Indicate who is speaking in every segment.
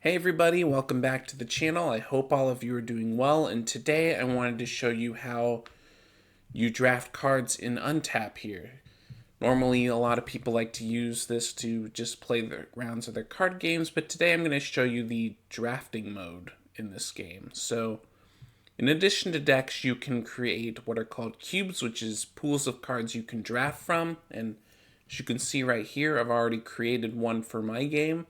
Speaker 1: Hey everybody, welcome back to the channel. I hope all of you are doing well, and today I wanted to show you how you draft cards in Untap here. Normally a lot of people like to use this to just play the rounds of their card games, but today I'm going to show you the drafting mode in this game. So in addition to decks, you can create what are called cubes, which is pools of cards you can draft from, and as you can see right here, I've already created one for my game.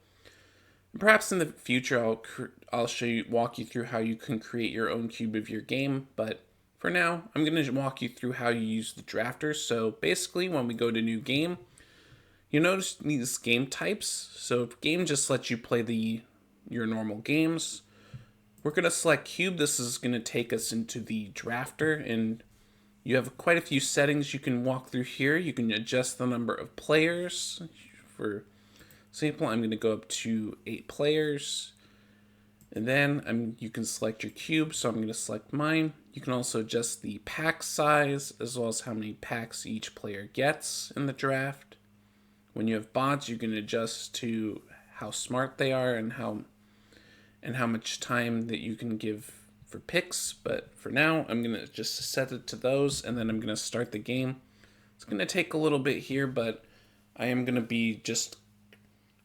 Speaker 1: Perhaps in the future I'll walk you through how you can create your own cube of your game, but for now I'm going to walk you through how you use the drafter. So basically when we go to new game, you notice these game types. So if game just lets you play your normal games, we're going to select cube. This is going to take us into the drafter, and you have quite a few settings you can walk through here. You can adjust the number of players. For example, I'm going to go up to 8 players, and then you can select your cube, so I'm going to select mine. You can also adjust the pack size as well as how many packs each player gets in the draft. When you have bots, you can adjust to how smart they are and how much time that you can give for picks. But for now, I'm going to just set it to those, and then I'm going to start the game. It's going to take a little bit here, but I am going to be just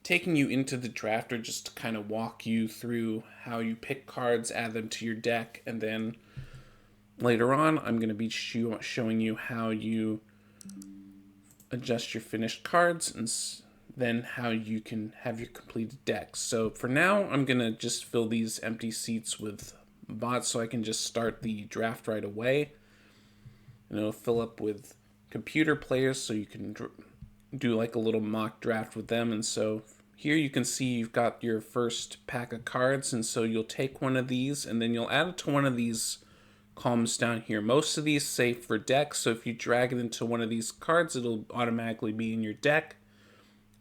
Speaker 1: taking you into the drafter just to kind of walk you through how you pick cards, add them to your deck, and then later on I'm going to be showing you how you adjust your finished cards and then how you can have your completed deck. So for now I'm going to just fill these empty seats with bots so I can just start the draft right away. And it'll fill up with computer players so you can do like a little mock draft with them. And so here you can see you've got your first pack of cards, and so you'll take one of these and then you'll add it to one of these columns down here. Most of these say for deck, so if you drag it into one of these cards, it'll automatically be in your deck.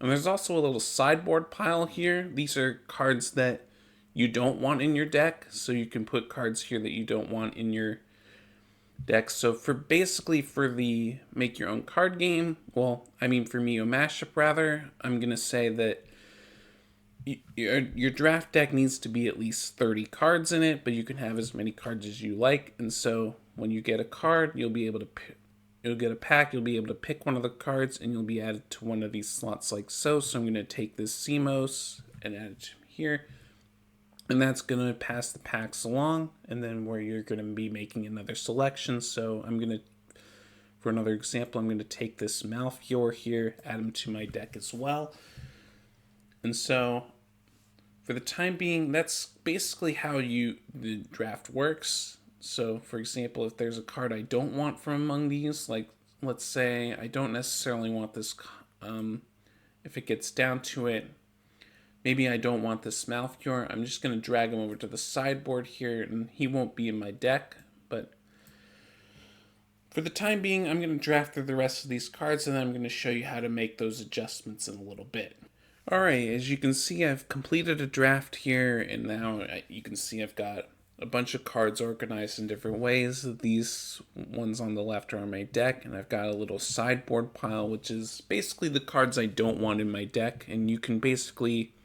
Speaker 1: And there's also a little sideboard pile here. These are cards that you don't want in your deck, so you can put cards here that you don't want in your deck. So for the make your own card game, for Myo Mashup rather, I'm going to say that your draft deck needs to be at least 30 cards in it, but you can have as many cards as you like. And so when you get a card, you'll get a pack, you'll be able to pick one of the cards, and you'll be added to one of these slots like so. So I'm going to take this CMOS and add it here, and that's going to pass the packs along, and then where you're going to be making another selection. So for another example, I'm going to take this Malfior here, add him to my deck as well. And so for the time being, that's basically how the draft works. So for example, if there's a card I don't want from among these, like let's say I don't necessarily want this, if it gets down to it, maybe I don't want this Malfior, I'm just going to drag him over to the sideboard here, and he won't be in my deck. But for the time being, I'm going to draft through the rest of these cards, and then I'm going to show you how to make those adjustments in a little bit. Alright, as you can see, I've completed a draft here, and now you can see I've got a bunch of cards organized in different ways. These ones on the left are on my deck, and I've got a little sideboard pile, which is basically the cards I don't want in my deck, and you can basically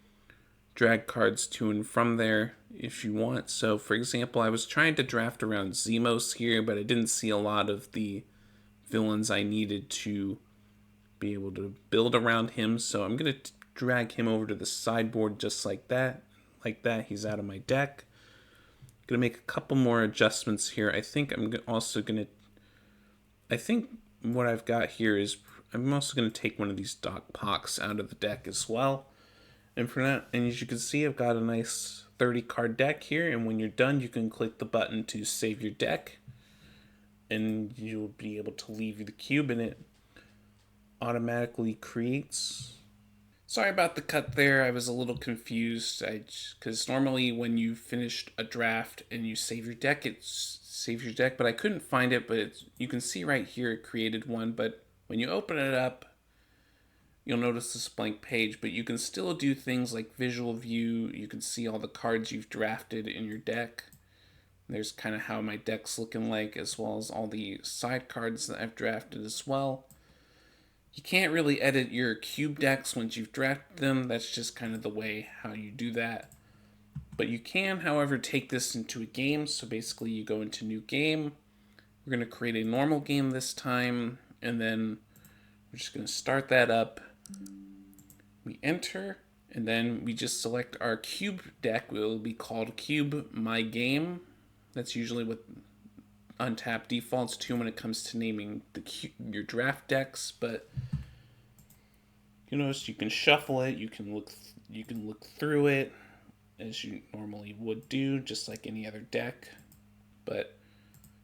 Speaker 1: drag cards to and from there if you want. So for example, I was trying to draft around Zemos here, but I didn't see a lot of the villains I needed to be able to build around him, so I'm going to drag him over to the sideboard just like that. Like that, he's out of my deck. I'm going to make a couple more adjustments here. I think what I've got here is I'm also going to take one of these Doc Pox out of the deck as well. And for that, and as you can see, I've got a nice 30 card deck here, and when you're done, you can click the button to save your deck, and you'll be able to leave the cube, and it automatically creates. Sorry about the cut there, I was a little confused, because normally when you finished a draft and you save your deck, it saves your deck, but I couldn't find it, but you can see right here it created one, but when you open it up, you'll notice this blank page, but you can still do things like visual view. You can see all the cards you've drafted in your deck. There's kind of how my deck's looking like, as well as all the side cards that I've drafted as well. You can't really edit your cube decks once you've drafted them. That's just kind of the way how you do that. But you can, however, take this into a game. So basically you go into new game. We're going to create a normal game this time, and then we're just going to start that up. We enter, and then we just select our cube deck. It will be called Cube My Game. That's usually what Untap defaults to when it comes to naming your draft decks. But you notice you can shuffle it. You can look through it as you normally would do, just like any other deck. But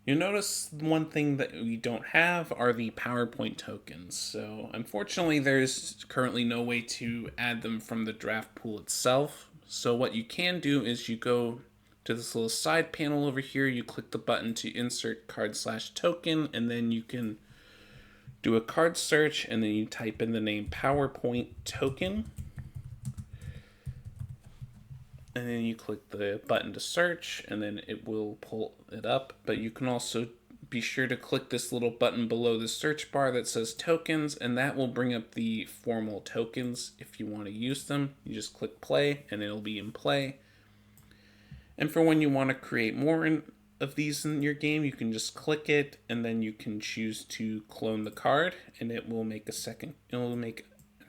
Speaker 1: you'll notice one thing that we don't have are the PowerPoint tokens. So unfortunately, there's currently no way to add them from the draft pool itself. So what you can do is you go to this little side panel over here, you click the button to insert card/token, and then you can do a card search, and then you type in the name PowerPoint token. And then you click the button to search, and then it will pull it up. But you can also be sure to click this little button below the search bar that says tokens, and that will bring up the formal tokens. If you want to use them, you just click play, and it'll be in play. And for when you want to create more of these in your game, you can just click it, and then you can choose to clone the card, and it will make an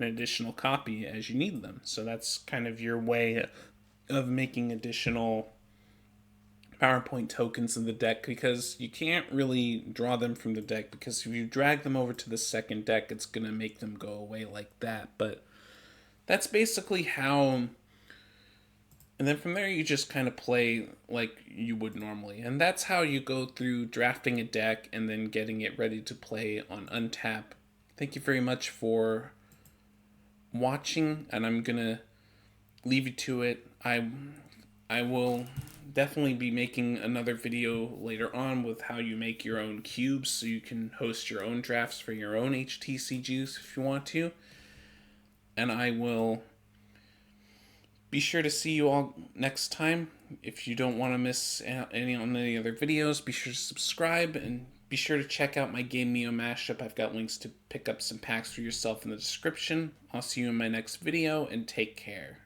Speaker 1: additional copy as you need them. So that's kind of your way of making additional PowerPoint tokens in the deck, because you can't really draw them from the deck, because if you drag them over to the second deck, it's going to make them go away like that. But that's basically how, and then from there you just kind of play like you would normally. And that's how you go through drafting a deck and then getting it ready to play on Untap. Thank you very much for watching, and I'm going to leave you to it. I will definitely be making another video later on with how you make your own cubes, so you can host your own drafts for your own HTCGs if you want to. And I will be sure to see you all next time. If you don't want to miss any other videos, be sure to subscribe, and be sure to check out my game Myo Mashup. I've got links to pick up some packs for yourself in the description. I'll see you in my next video, and take care.